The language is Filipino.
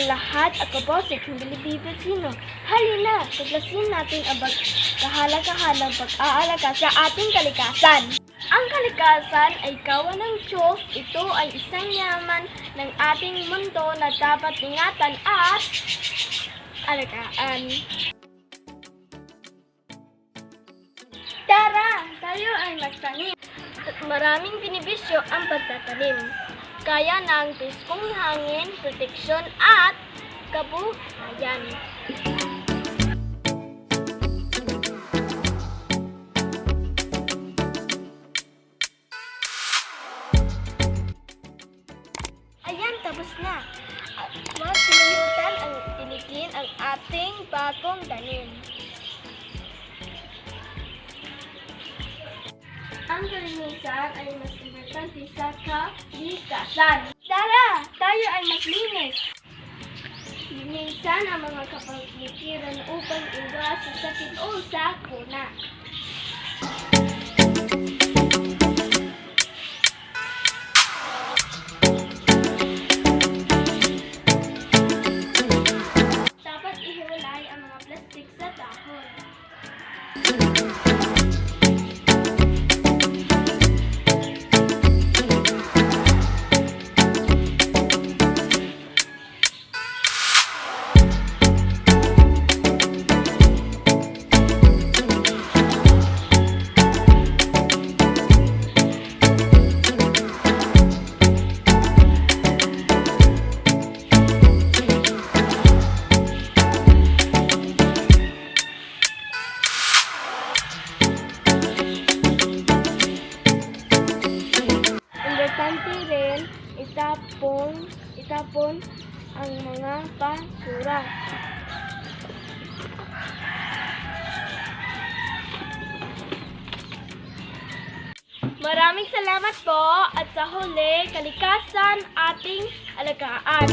ang lahat. Ako po si Kimberly Bibelsino. Halina, tuklasin natin ang kahalagang pag-aalaga sa ating kalikasan. Ang kalikasan ay gawa ng Diyos. Ito ay isang yaman ng ating mundo na dapat ingatan at alagaan. Tara, tayo ay magtanim. At maraming binibisyo ang pagtatanim. Kaya ng piskong hangin, proteksyon at kabuhayan. Ayan, tapos na. At huwag kalimutan ang tiligin ang ating bagong tanim. Ang kalinisan ay mas importante sa kalikasan. Tara, tayo ay maglinis. Linisan ang mga kapaligiran upang iwas sa sakit o sakuna. Dapat ihiwalay ang mga plastik sa dahon. Importante rin itapon ang mga basura. Maraming salamat po at sa huli, kalikasan ating alagaan.